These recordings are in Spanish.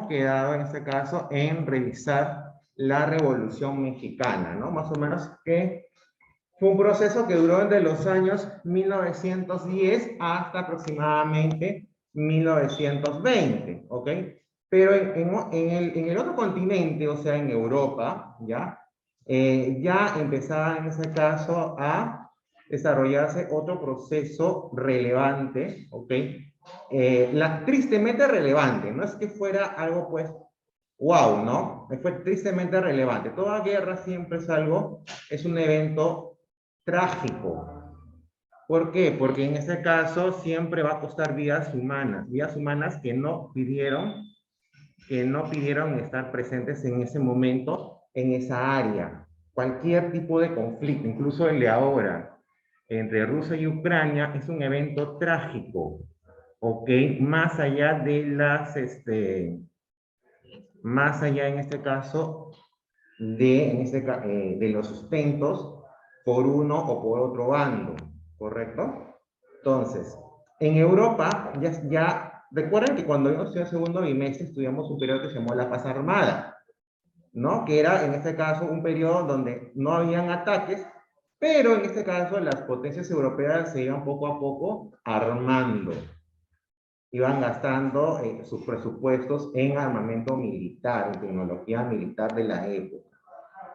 quedado, en este caso en revisar la Revolución Mexicana, ¿no? Más o menos que fue un proceso que duró desde los años 1910 hasta aproximadamente 1920, ¿ok? Pero en el otro continente, o sea, en Europa, ya empezaba en ese caso a desarrollarse otro proceso relevante, ¿ok? Tristemente relevante, no es que fuera algo pues, wow, ¿no? Fue tristemente relevante. Toda guerra siempre es un evento trágico. ¿Por qué? Porque en este caso siempre va a costar vidas humanas que no pidieron estar presentes en ese momento, en esa área. Cualquier tipo de conflicto, incluso el de ahora, entre Rusia y Ucrania, es un evento trágico, ¿ok? Más allá más allá en este caso de los sustentos por uno o por otro bando, ¿correcto? Entonces, en Europa, recuerden que cuando yo estudié segundo bimestre estudiamos un periodo que se llamó la paz armada, ¿no? Que era en este caso un periodo donde no habían ataques, pero en este caso las potencias europeas se iban poco a poco armando, iban gastando sus presupuestos en armamento militar, en tecnología militar de la época.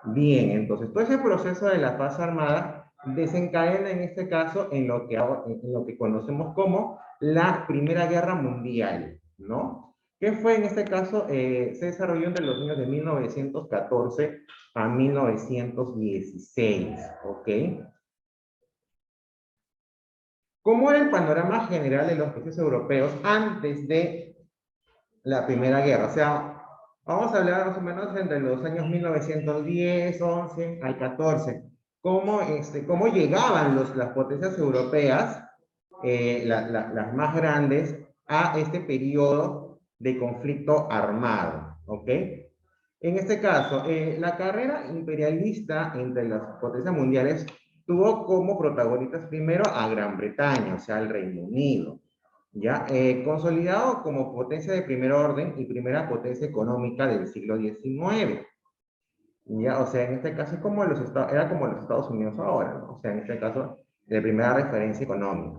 Bien, entonces todo ese proceso de la paz armada desencadena en este caso en lo que conocemos como la Primera Guerra Mundial, ¿no? Que fue en este caso, se desarrolló entre los años de 1914 a 1916, ¿ok? ¿Cómo era el panorama general de los países europeos antes de la Primera Guerra? O sea, vamos a hablar más o menos entre los años 1910, 11 al 14. ¿Cómo llegaban las potencias europeas, las más grandes, a este periodo de conflicto armado? ¿Ok? En este caso, la carrera imperialista entre las potencias mundiales tuvo como protagonistas primero a Gran Bretaña, o sea, al Reino Unido, ya consolidado como potencia de primer orden y primera potencia económica del siglo XIX. Ya, o sea, en este caso era como los Estados Unidos ahora, ¿no? O sea, en este caso, de primera referencia económica.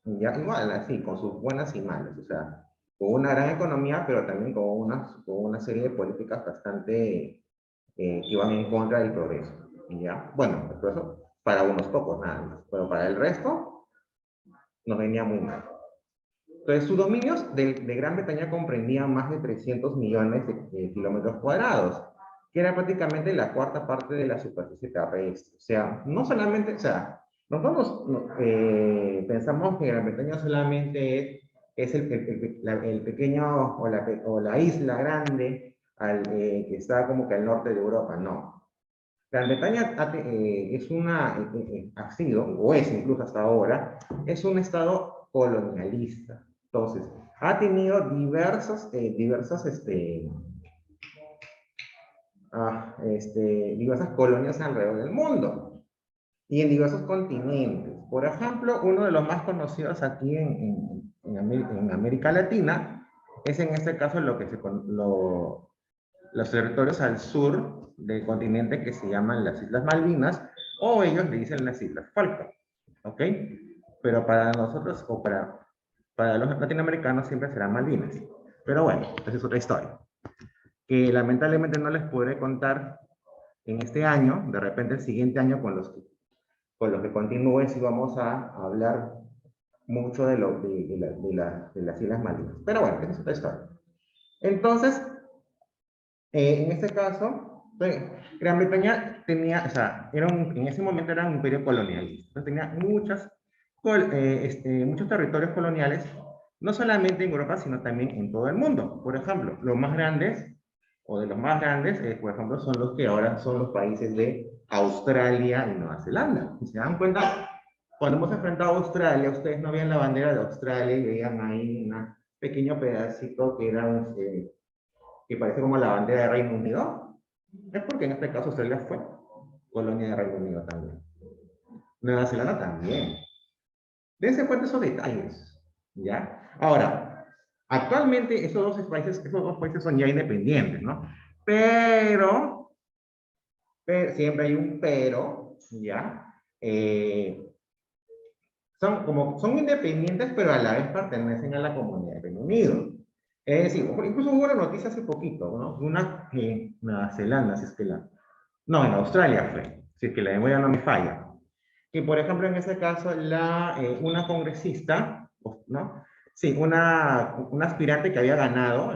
Ya, igual, así, con sus buenas y malas, o sea, con una gran economía, pero también con una serie de políticas bastante que iban en contra del progreso. Ya, bueno, el progreso para unos pocos nada más, pero para el resto nos venía muy mal. Entonces, sus dominios de Gran Bretaña comprendían más de 300 millones de kilómetros cuadrados, que era prácticamente la cuarta parte de la superficie terrestre. O sea, no solamente, o sea, nosotros pensamos que Gran Bretaña solamente es el pequeño o la isla grande que está como que al norte de Europa. No. Gran Bretaña ha sido, o es incluso hasta ahora, es un estado colonialista. Entonces, ha tenido diversas colonias alrededor del mundo y en diversos continentes. Por ejemplo, uno de los más conocidos aquí en América Latina es en este caso los territorios al sur del continente que se llaman las Islas Malvinas, o ellos le dicen las Islas Falkland, ¿ok? Pero para nosotros, para los latinoamericanos siempre serán Malvinas. Pero bueno, esa es otra historia, que lamentablemente no les podré contar en este año. De repente el siguiente año con los que continúe sí vamos a hablar mucho de las Islas Malvinas. Pero bueno, esa es otra historia. Entonces, en este caso, Gran Bretaña tenía, o sea, en ese momento era un imperio colonialista. Entonces tenía muchos territorios coloniales, no solamente en Europa, sino también en todo el mundo. Por ejemplo, los más grandes, o de los más grandes, por ejemplo, son los que ahora son los países de Australia y Nueva Zelanda. Si se dan cuenta, cuando hemos enfrentado a Australia, ustedes no veían la bandera de Australia y veían ahí un pequeño pedacito que parece como la bandera de Reino Unido. Es porque en este caso Australia fue colonia de Reino Unido también. Nueva Zelanda también. Dense cuenta de esos detalles. ¿Ya? Ahora, actualmente esos dos países son ya independientes, ¿no? Pero, siempre hay un pero, ¿ya? Son independientes, pero a la vez pertenecen a la comunidad del Reino Unido. Es decir, incluso hubo una noticia hace poquito, ¿no? Una en Nueva Zelanda, si es que no, en Australia fue, si es que la memoria no me falla. Que, por ejemplo, en ese caso, una congresista, ¿no? Sí, una aspirante que había ganado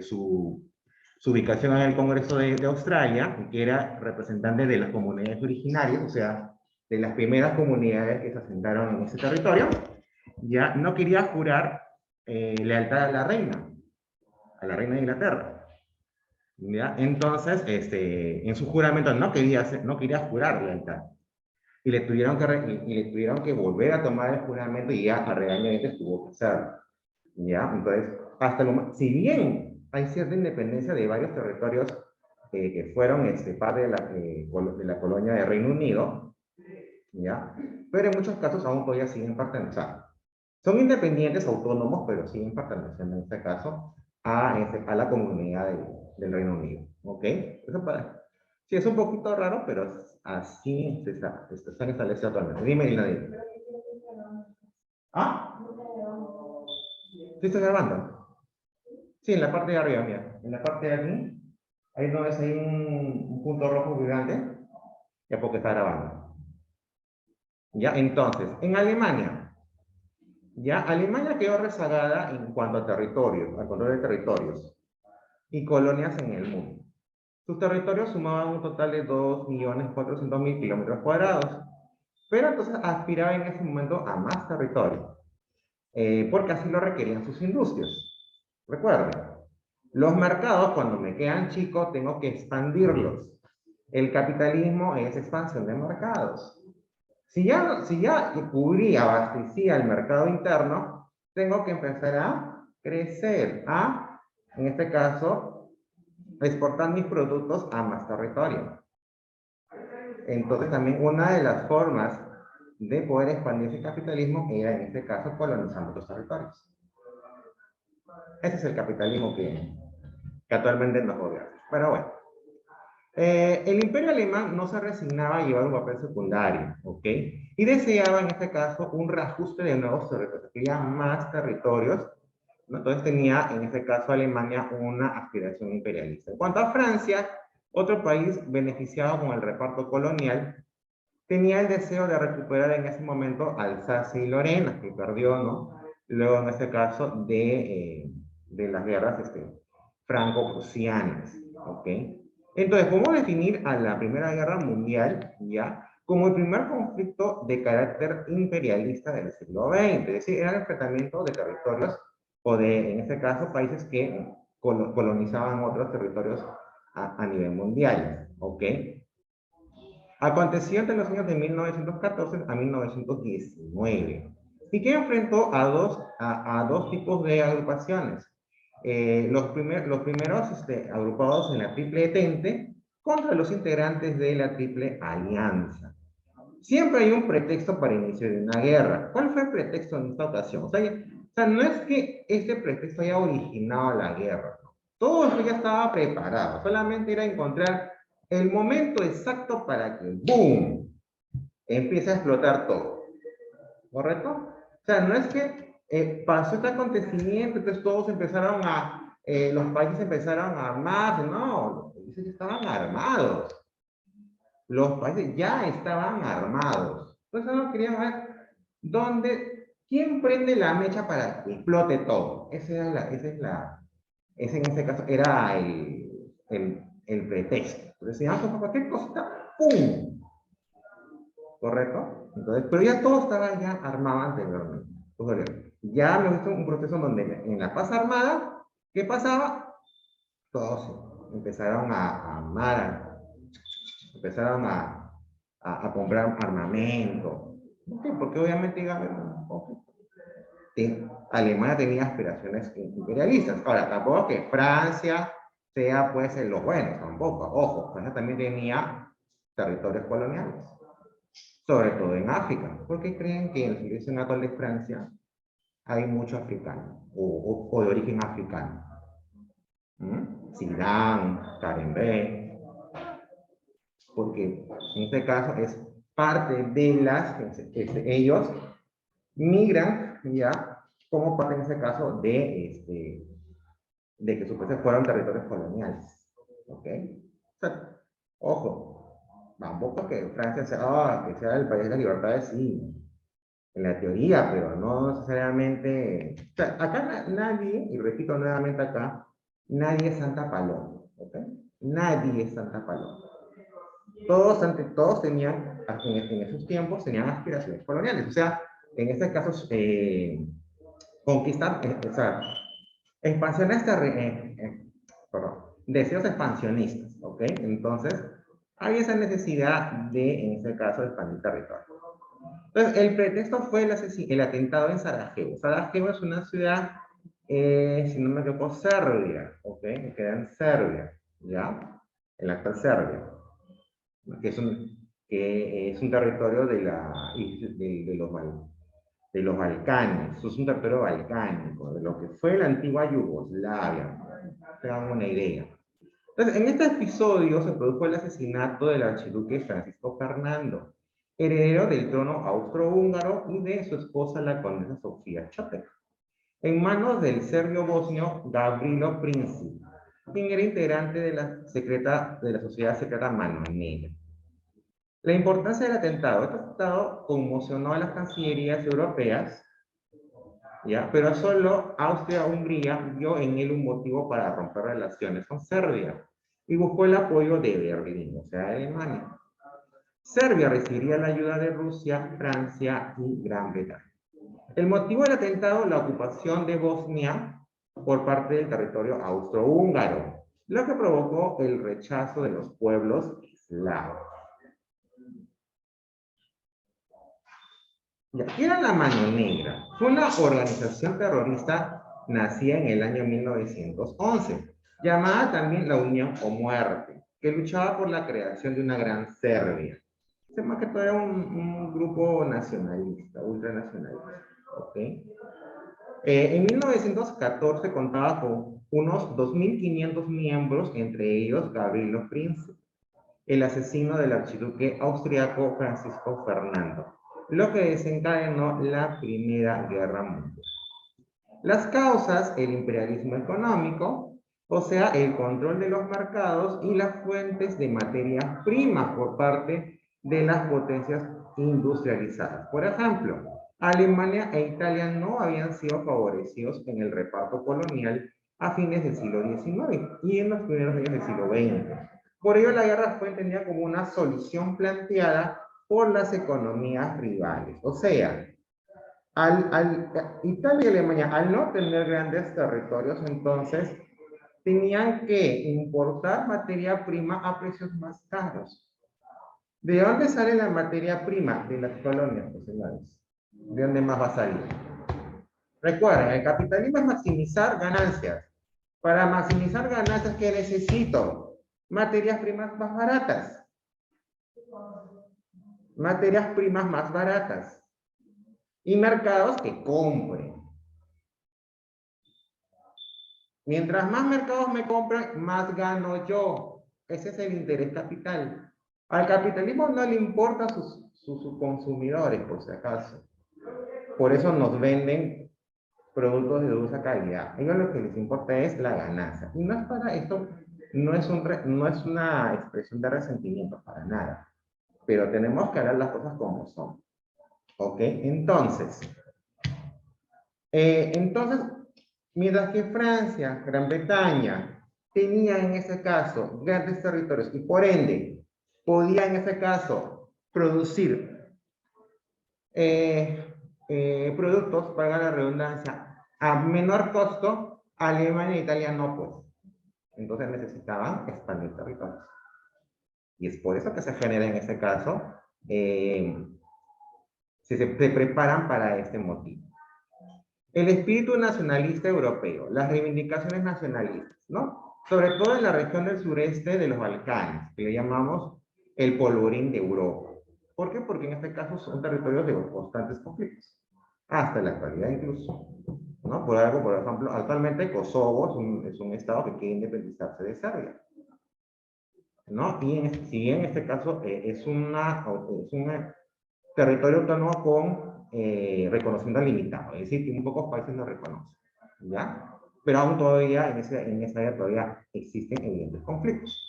su ubicación en el Congreso de Australia, que era representante de las comunidades originarias, o sea, de las primeras comunidades que se asentaron en ese territorio, ya no quería jurar lealtad a la reina de Inglaterra. ¿Ya? Entonces, en su juramento no quería jurar lealtad. Y le tuvieron que volver a tomar el juramento y ya a regañadientes tuvo que hacerlo. ¿Ya? Entonces, hasta el momento, si bien hay cierta independencia de varios territorios que fueron parte de la colonia de Reino Unido, ¿ya? Pero en muchos casos aún todavía siguen perteneciendo. Son independientes, autónomos, pero siguen perteneciendo en este caso a la comunidad del Reino Unido. ¿Ok? Eso sí, es un poquito raro, pero así se están establecidos actualmente. Dime, Lina, dime. ¿Ah? ¿Sí estás grabando? Sí, en la parte de arriba, mira. En la parte de aquí, ahí no ves ahí un punto rojo gigante, ya porque está grabando. Ya, entonces, en Alemania, ya Alemania quedó rezagada en cuanto a territorios, al control de territorios y colonias en el mundo. Sus territorios sumaban un total de 2.400.000 kilómetros cuadrados, pero entonces aspiraba en ese momento a más territorio, porque así lo requerían sus industrias. Recuerden, los mercados cuando me quedan chicos tengo que expandirlos. El capitalismo es expansión de mercados. Si ya cubría, abastecía el mercado interno, tengo que empezar a crecer, en este caso, exportar mis productos a más territorio. Entonces también una de las formas de poder expandir ese capitalismo era en este caso colonizando los territorios. Ese es el capitalismo que actualmente nos gobierna. Pero bueno, el imperio alemán no se resignaba a llevar un papel secundario, ¿ok? Y deseaba en este caso un reajuste de nuevos territorios, quería más territorios, ¿no? Entonces tenía en este caso Alemania una aspiración imperialista. En cuanto a Francia, otro país beneficiado con el reparto colonial, tenía el deseo de recuperar en ese momento Alsacia y Lorena, que perdió, ¿no? Luego en este caso de las guerras franco-prusianas, ¿ok? Entonces, ¿cómo definir a la Primera Guerra Mundial, ya? Como el primer conflicto de carácter imperialista del siglo XX, es decir, era el enfrentamiento de territorios o en este caso, países que colonizaban otros territorios a nivel mundial, ¿ok? Aconteció entre los años de 1914 a 1919 y que enfrentó a dos tipos de agrupaciones. Los primeros agrupados en la Triple Entente contra los integrantes de la Triple Alianza. Siempre hay un pretexto para inicio de una guerra. ¿Cuál fue el pretexto en esta ocasión? O sea, no es que este pretexto haya originado la guerra. ¿No? Todo eso ya estaba preparado. Solamente era encontrar el momento exacto para que, ¡boom!, empiece a explotar todo. ¿Correcto? O sea, no es que pasó este acontecimiento, entonces los países empezaron a armarse. No, los países estaban armados. Los países ya estaban armados. Entonces no querían ver quién prende la mecha para que explote todo. Ese en ese caso era el pretexto. Entonces, si por cualquier cosita, ¡pum! ¿Correcto? Entonces, pero ya todo estaba ya armado anteriormente. Entonces, ya me gustó un proceso donde en la paz armada, ¿qué pasaba? Todos empezaron a armar, empezaron a comprar armamento. ¿Por qué? Porque obviamente iba a haber un conflicto. Alemania tenía aspiraciones imperialistas. Ahora, tampoco que Francia sea pues en los buenos, tampoco. Ojo, Francia también tenía territorios coloniales, sobre todo en África. ¿Por qué creen que en el servicio naval de Francia hay mucho africano o de origen africano. Sudán, Carembe, porque en este caso es parte de las, ellos migran ya como parte en ese caso de que supuestamente fueron territorios coloniales. ¿Ok? O sea, ojo, tampoco que Francia sea, que sea el país de las libertades, sí, en la teoría, pero no necesariamente. O sea, acá nadie, y repito nuevamente acá, nadie es Santa Paloma. ¿Ok? Nadie es Santa Paloma. Todos tenían, en esos tiempos, tenían aspiraciones coloniales. O sea, en este caso, conquistar, o sea, expansiones, perdón, deseos expansionistas, ¿ok? Entonces, hay esa necesidad de, en este caso, expandir territorio. Entonces, el pretexto fue el atentado en Sarajevo. Sarajevo es una ciudad, si no me equivoco, Serbia, ¿ok? Que queda en Serbia, ¿ya? En la actual Serbia, que es un territorio de los Balcanes. Eso es un territorio balcánico, de lo que fue la antigua Yugoslavia. Te dan una idea. Entonces, en este episodio se produjo el asesinato del archiduque Francisco Fernando, heredero del trono austrohúngaro y de su esposa, la condesa Sofía Chopek, en manos del serbio bosnio Gavrilo Princip, quien era integrante de la sociedad secreta Mano Negra. La importancia del atentado. Este atentado conmocionó a las cancillerías europeas, ¿ya? Pero solo Austria-Hungría vio en él un motivo para romper relaciones con Serbia y buscó el apoyo de Berlín, o sea, de Alemania. Serbia recibiría la ayuda de Rusia, Francia y Gran Bretaña. El motivo del atentado, la ocupación de Bosnia por parte del territorio austrohúngaro, lo que provocó el rechazo de los pueblos eslavos. ¿Qué era la Mano Negra? Fue una organización terrorista nacida en el año 1911, llamada también la Unión o Muerte, que luchaba por la creación de una gran Serbia. Más que todo era un grupo nacionalista, ultranacionalista. ¿Okay? En 1914 contaba con unos 2.500 miembros, entre ellos Gavrilo Princip, el asesino del archiduque austriaco Francisco Fernando, lo que desencadenó la Primera Guerra Mundial. Las causas, el imperialismo económico, o sea, el control de los mercados y las fuentes de materias primas por parte de las potencias industrializadas. Por ejemplo, Alemania e Italia no habían sido favorecidos en el reparto colonial a fines del siglo XIX y en los primeros años del siglo XX. Por ello, la guerra fue entendida como una solución planteada por las economías rivales. O sea, Italia y Alemania, al no tener grandes territorios, entonces tenían que importar materia prima a precios más caros. ¿De dónde sale la materia prima? De las colonias, pues, señores. ¿De dónde más va a salir? Recuerden, el capitalismo es maximizar ganancias. Para maximizar ganancias, ¿qué necesito? Materias primas más baratas. Materias primas más baratas. Y mercados que compren. Mientras más mercados me compran, más gano yo. Ese es el interés capital. Al capitalismo no le importa sus consumidores, por si acaso. Por eso nos venden productos de dudosa calidad. A ellos lo que les importa es la ganancia. Y no es para esto, no es una expresión de resentimiento, para nada. Pero tenemos que hablar las cosas como son. ¿Ok? Entonces, mientras que Francia, Gran Bretaña, tenía en ese caso grandes territorios y por ende podía en ese caso producir productos, para la redundancia, a menor costo, Alemania e Italia no, pues. Entonces necesitaban expandir territorios. Y es por eso que se genera en ese caso, se preparan para este motivo. El espíritu nacionalista europeo, las reivindicaciones nacionalistas, ¿no? Sobre todo en la región del sureste de los Balcanes, que le llamamos el polvorín de Europa. ¿Por qué? Porque en este caso son territorios de constantes conflictos. hasta la actualidad incluso, ¿no? Por algo, por ejemplo, actualmente Kosovo es un estado que quiere independizarse de Serbia, ¿no? Y si bien en este caso es un territorio autónomo con reconocimiento limitado, es decir, que muy pocos países lo reconocen, ¿ya? Pero aún todavía en esa área todavía existen evidentes conflictos.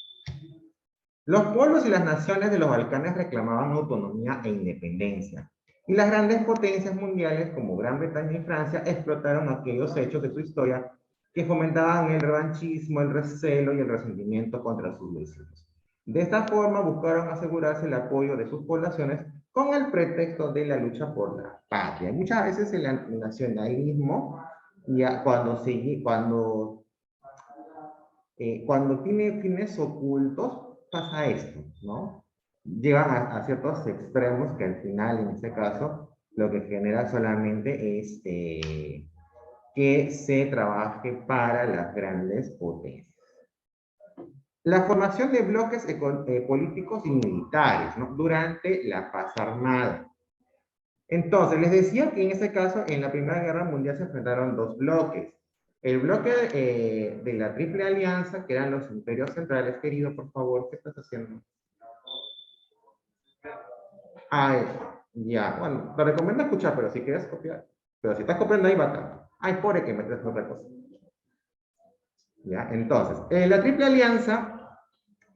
Los pueblos y las naciones de los Balcanes reclamaban autonomía e independencia, y las grandes potencias mundiales como Gran Bretaña y Francia explotaron aquellos hechos de su historia que fomentaban el revanchismo, el recelo y el resentimiento contra sus vecinos. De esta forma buscaron asegurarse el apoyo de sus poblaciones con el pretexto de la lucha por la patria. Muchas veces el nacionalismo, ya cuando tiene fines ocultos, pasa esto, ¿no? Llevan a ciertos extremos que al final, en este caso, lo que genera solamente es que se trabaje para las grandes potencias. La formación de bloques políticos y militares, ¿no? Durante la paz armada. Entonces, les decía que en este caso, en la Primera Guerra Mundial se enfrentaron dos bloques. El bloque de la Triple Alianza, que eran los imperios centrales. Querido, por favor, ¿qué estás haciendo? Ay, ya, bueno, te recomiendo escuchar, pero si quieres copiar. Pero si estás copiando ahí, bacán. Ay, pobre que me traes otra cosa. Ya, entonces, la Triple Alianza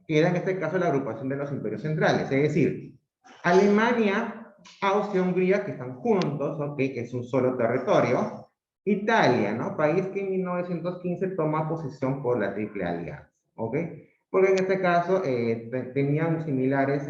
era en este caso la agrupación de los imperios centrales, es decir, Alemania, Austria, Hungría, que están juntos, ¿ok? Que es un solo territorio. Italia, ¿no? País que en 1915 toma posesión por la Triple Alianza, ¿ok? Porque en este caso tenían similares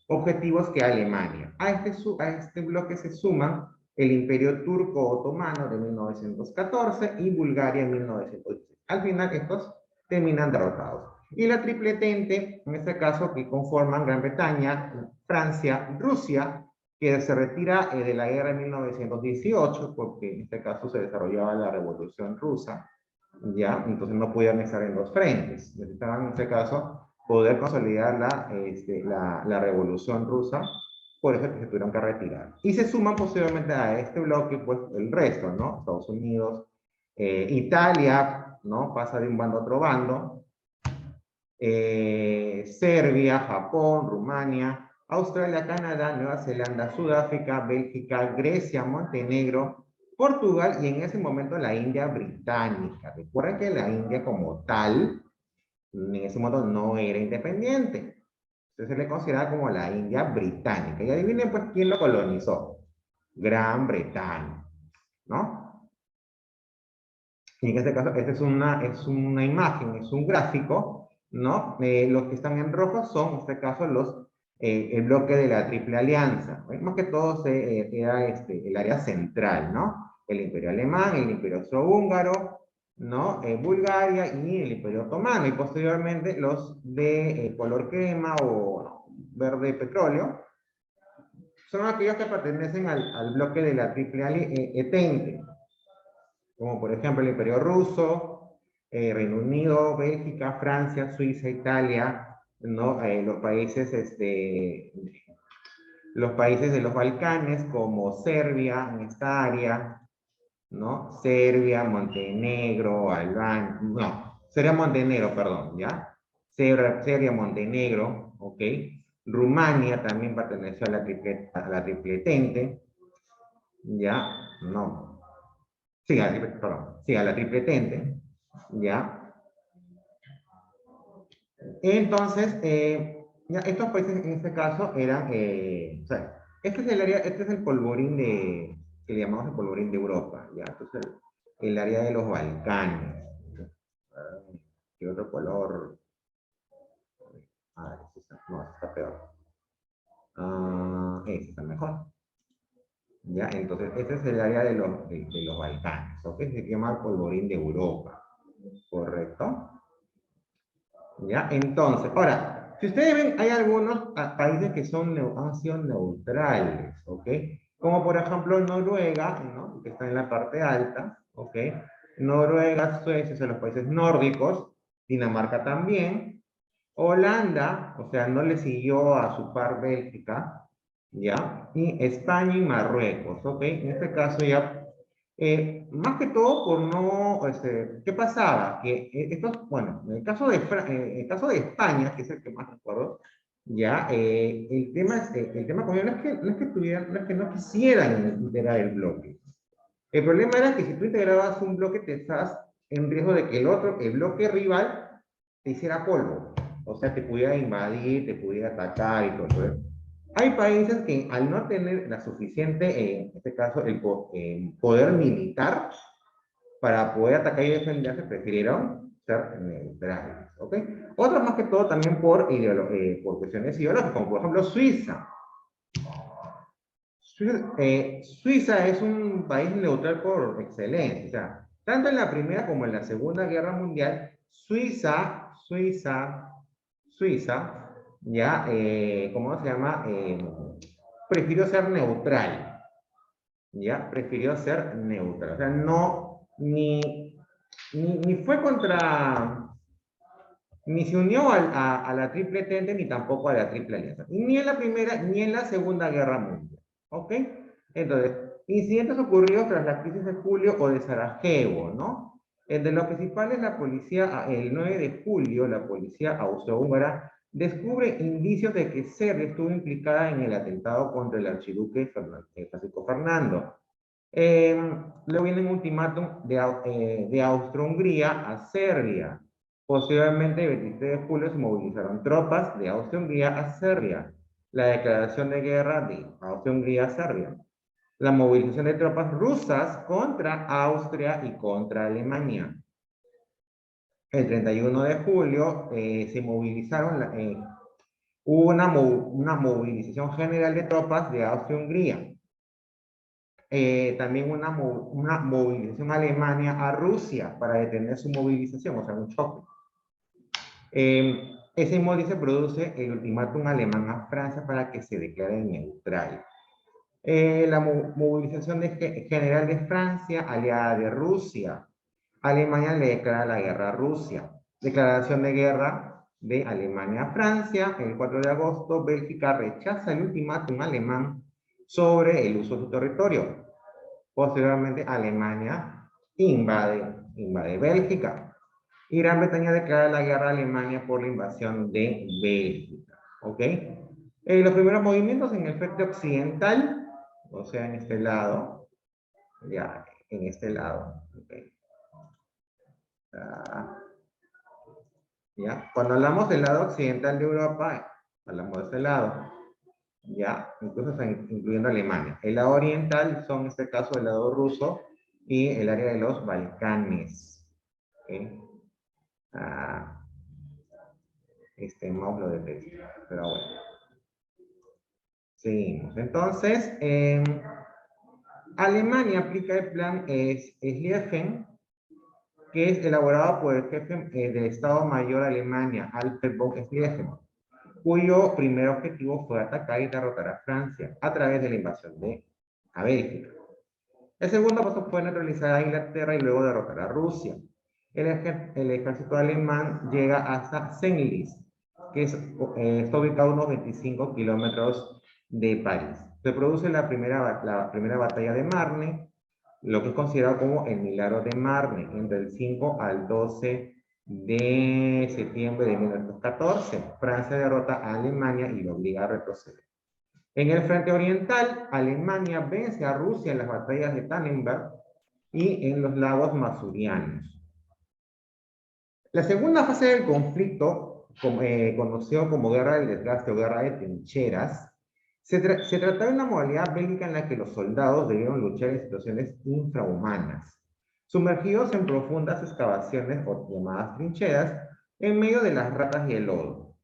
objetivos que Alemania. A este bloque se suman el Imperio Turco Otomano de 1914 y Bulgaria en 1916. Al final estos terminan derrotados. Y la Triple Entente, en este caso, que conforman Gran Bretaña, Francia, Rusia, que se retira de la guerra en 1918, porque en este caso se desarrollaba la Revolución Rusa, ¿ya? Entonces no podían estar en dos frentes. Necesitaban, en este caso, poder consolidar la Revolución Rusa, por eso que se tuvieron que retirar. Y se suman posteriormente a este bloque, pues, el resto, ¿no? Estados Unidos, Italia, ¿no? Pasa de un bando a otro bando, Serbia, Japón, Rumania, Australia, Canadá, Nueva Zelanda, Sudáfrica, Bélgica, Grecia, Montenegro, Portugal y en ese momento la India británica. Recuerden que la India como tal, en ese momento no era independiente. Entonces se le consideraba como la India británica. Y adivinen pues quién lo colonizó. Gran Bretaña, ¿no? Y en este caso, esta es una imagen, es un gráfico, ¿no? Los que están en rojo son, en este caso, el bloque de la Triple Alianza. Más que todo era el área central, ¿no? El Imperio Alemán, el Imperio Austrohúngaro, ¿no? Bulgaria y el Imperio Otomano. Y posteriormente los de color crema o verde petróleo son aquellos que pertenecen al bloque de la Triple Entente, como por ejemplo el Imperio Ruso, Reino Unido, Bélgica, Francia, Suiza, Italia, ¿no? Los países de los Balcanes como Serbia en esta área, ¿no? Serbia, Montenegro, Albania, no, Serbia, Montenegro, perdón, ¿ya? Serbia, Montenegro, ¿ok? Rumania también perteneció a la tripletente, ¿ya? No, sí, perdón, sí, a la tripletente, ¿ya? Entonces, ya, estos países en este caso eran, o sea, este es el área, este es el polvorín que le llamamos el polvorín de Europa, ¿ya? Entonces, el área de los Balcanes. ¿Qué otro color? Ah, este está, no, este está peor. Ah, este está mejor. ¿Ya? Entonces, este es el área de los Balcanes, ¿ok? Se llama el polvorín de Europa, ¿correcto? ¿Ya? Entonces, ahora, si ustedes ven, hay algunos países que han sido neutrales, ¿ok? Como por ejemplo Noruega, ¿no? Que está en la parte alta, ¿ok? Noruega, Suecia, o sea, los países nórdicos, Dinamarca también, Holanda, o sea, no le siguió a su par Bélgica, ¿ya? Y España y Marruecos, ¿ok? En este caso ya, más que todo por no, ¿qué pasaba? Que estos, bueno, en el caso de España, que es el que más recuerdo, ya, el tema con ellos no es que no quisieran integrar el bloque. El problema era que si tú integrabas un bloque, te estabas en riesgo de que el bloque rival, te hiciera polvo. O sea, te pudiera invadir, te pudiera atacar y todo eso. Hay países que al no tener la suficiente, en este caso, el poder militar para poder atacar y defenderse, prefirieron ser neutrales. ¿Ok? Otros más que todo también por cuestiones ideológicas, como por ejemplo Suiza. Suiza es un país neutral por excelencia. O sea, tanto en la Primera como en la Segunda Guerra Mundial, Suiza, ya, ¿cómo se llama? Prefirió ser neutral. Ya, prefirió ser neutral. O sea, no, ni fue contra, ni se unió a la Triple Entente, ni tampoco a la Triple Alianza. Ni en la Primera, ni en la Segunda Guerra Mundial. ¿Ok? Entonces, incidentes ocurridos tras la crisis de julio o de Sarajevo, ¿no? Entre los principales, la policía, el 9 de julio, la policía austrohúngara descubre indicios de que Serbia estuvo implicada en el atentado contra el archiduque Francisco Fernando. Luego viene un ultimátum de Austria-Hungría a Serbia. Posteriormente, el 23 de julio, se movilizaron tropas de Austria-Hungría a Serbia. La declaración de guerra de Austria-Hungría a Serbia. La movilización de tropas rusas contra Austria y contra Alemania. El 31 de julio se movilizaron, hubo una movilización general de tropas de Austria-Hungría. También una movilización Alemania a Rusia para detener su movilización, o sea, un choque. Ese mismo día se produce el ultimátum alemán a Francia para que se declare neutral. La movilización general de Francia, aliada de Rusia. Alemania le declara la guerra a Rusia. Declaración de guerra de Alemania a Francia. El 4 de agosto, Bélgica rechaza el ultimátum alemán sobre el uso de su territorio. Posteriormente, Alemania invade Bélgica. Y Gran Bretaña declara la guerra a Alemania por la invasión de Bélgica. ¿Ok? Los primeros movimientos en el frente occidental, o sea, en este lado, ya, en este lado. ¿Okay? ¿Ya? Cuando hablamos del lado occidental de Europa, hablamos de este lado. Ya, incluso incluyendo Alemania. El lado oriental son, en este caso, el lado ruso y el área de los Balcanes. ¿Okay? Este mouse lo detesta, pero bueno. Seguimos. Entonces, Alemania aplica el plan Schlieffen, que es elaborado por el jefe del Estado Mayor de Alemania, Alfred von Schlieffen, cuyo primer objetivo fue atacar y derrotar a Francia a través de la invasión de Bélgica. El segundo paso fue neutralizar a Inglaterra y luego derrotar a Rusia. El ejército alemán llega hasta Senlis, que está ubicado a unos 25 kilómetros de París. Se produce la primera batalla de Marne, lo que es considerado como el milagro de Marne, entre el 5 al 12 de septiembre de 1914. Francia derrota a Alemania y lo obliga a retroceder. En el frente oriental, Alemania vence a Rusia en las batallas de Tannenberg y en los lagos masurianos. La segunda fase del conflicto, conocido como guerra del desgaste o guerra de trincheras, se trataba de una modalidad bélica en la que los soldados debieron luchar en situaciones infrahumanas, sumergidos en profundas excavaciones o llamadas trincheras, en medio de las ratas y el lodo,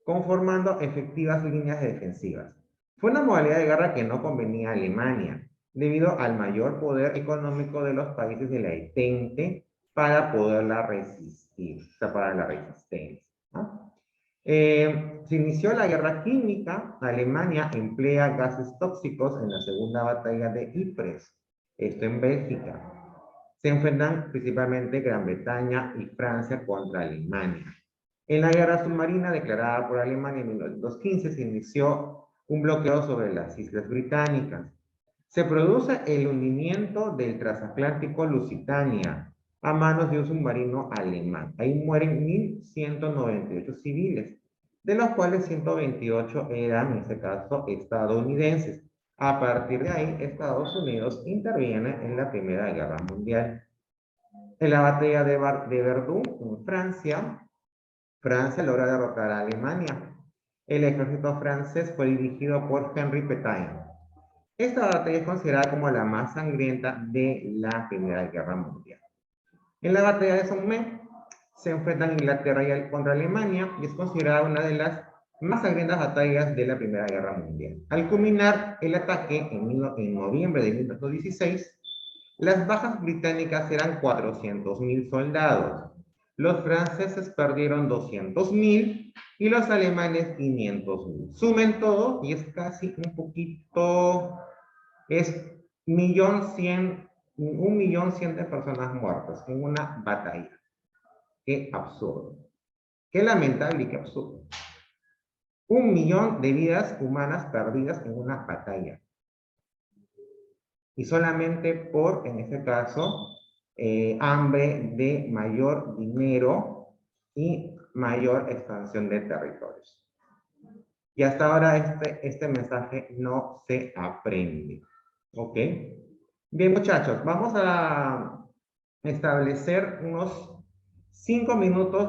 conformando efectivas líneas defensivas. Fue una modalidad de guerra que no convenía a Alemania, debido al mayor poder económico de los países de la Entente para poderla resistir, o sea, para la resistencia, ¿no? Se inició la guerra química. Alemania emplea gases tóxicos en la segunda batalla de Ypres, esto en Bélgica. Se enfrentan principalmente Gran Bretaña y Francia contra Alemania. En la guerra submarina declarada por Alemania en 1915 se inició un bloqueo sobre las Islas Británicas. Se produce el hundimiento del transatlántico Lusitania a manos de un submarino alemán. Ahí mueren 1.198 civiles, de los cuales 128 eran, en este caso, estadounidenses. A partir de ahí, Estados Unidos interviene en la Primera Guerra Mundial. En la batalla de Verdun, en Francia, Francia logra derrotar a Alemania. El ejército francés fue dirigido por Henri Pétain. Esta batalla es considerada como la más sangrienta de la Primera Guerra Mundial. En la batalla de Somme se enfrentan Inglaterra contra Alemania y es considerada una de las más sangrientas batallas de la Primera Guerra Mundial. Al culminar el ataque en noviembre de 1916, las bajas británicas eran 400.000 soldados. Los franceses perdieron 200.000 y los alemanes 500.000. Sumen todo y es casi un poquito, es 1.100.000 de personas muertas en una batalla. Qué absurdo. Qué lamentable y qué absurdo. 1.000.000 de vidas humanas perdidas en una batalla. Y solamente por, en este caso, hambre de mayor dinero y mayor expansión de territorios. Y hasta ahora este mensaje no se aprende. ¿Ok? Bien, muchachos, vamos a establecer unos 5 minutos